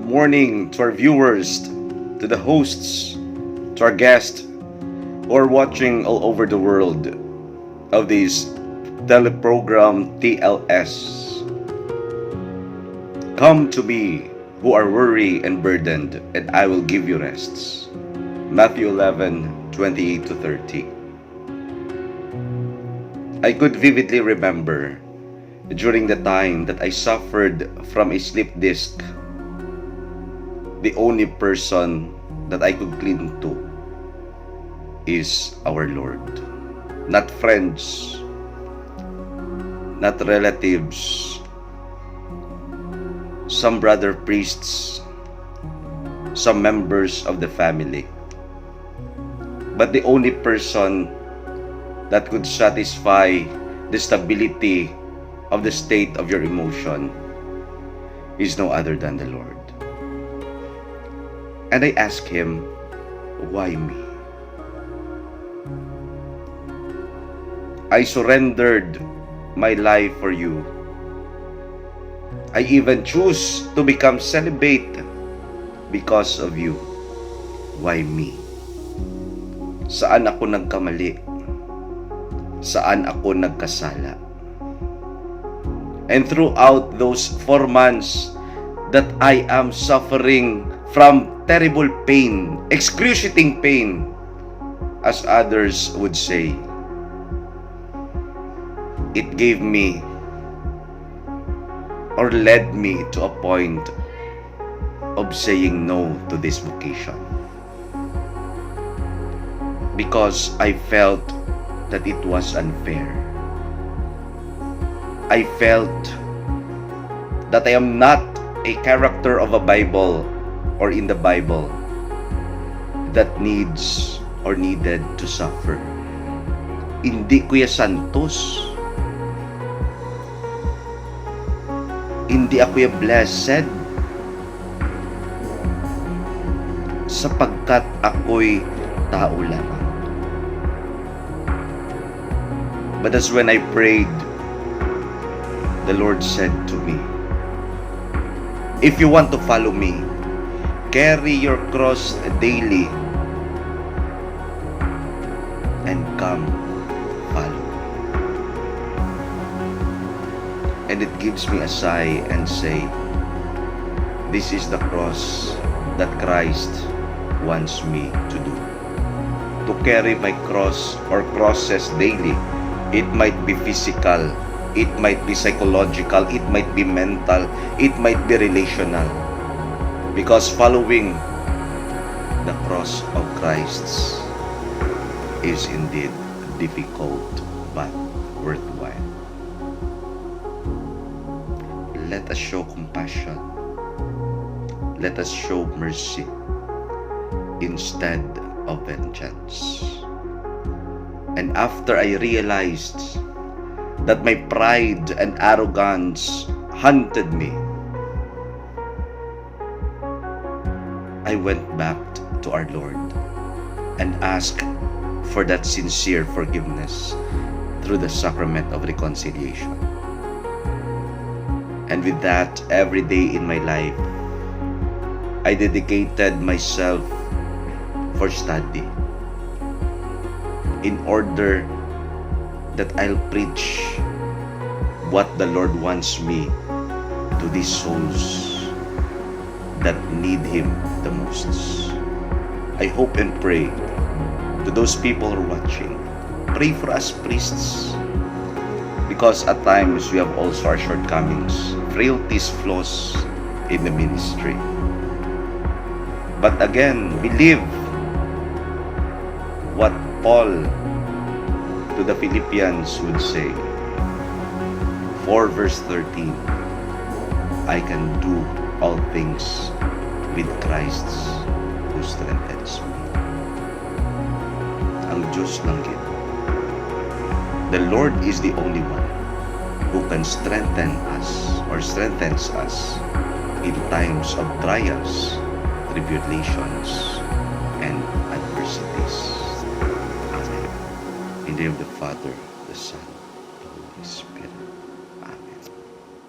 morning to our viewers, to the hosts, to our guests who are watching all over the world of this teleprogram TLS. Come to me who are weary and burdened, and I will give you rests. Matthew 11:28 to 30. I could vividly remember during the time that I suffered from a sleep disc, the only person that I could cling to is our Lord. Not friends, not relatives, some brother priests, some members of the family. But the only person that could satisfy the stability of the state of your emotion is no other than the Lord. And I asked him, why me? I surrendered my life for you. I even choose to become celibate because of you. Why me? Saan ako nagkamali? Saan ako nagkasala? And throughout those 4 months that I am suffering from terrible pain, excruciating pain, as others would say, it gave me or led me to a point of saying no to this vocation. Because I felt that it was unfair. I felt that I am not a character of a Bible or in the Bible that needs or needed to suffer. Hindi Kuya Santos. Hindi ako yung blessed sapagkat ako'y tao lamang. But that's when I prayed, the Lord said to me, if you want to follow me, carry your cross daily and come follow. And it gives me a sigh and say, this is the cross that Christ wants me to do. To carry my cross or crosses daily. It might be physical, it might be psychological, it might be mental, it might be relational. Because following the cross of Christ is indeed difficult but worthwhile. Let us show compassion. Let us show mercy instead of vengeance. And after I realized that my pride and arrogance hunted me, I went back to our Lord and asked for that sincere forgiveness through the sacrament of reconciliation. And with that, every day in my life, I dedicated myself for study in order that I'll preach what the Lord wants me to these souls that need Him the most. I hope and pray to those people who are watching. Pray for us priests, because at times we have also our shortcomings, frailties, flaws in the ministry. But again, believe what Paul to the Philippians would say, 4 verse 13, I can do all things with Christ who strengthens me. Ang Diyos lang yun. The Lord is the only one who can strengthen us or strengthens us in times of trials, tribulations, and adversities. Amen. In the name of the Father, the Son, the Holy Spirit.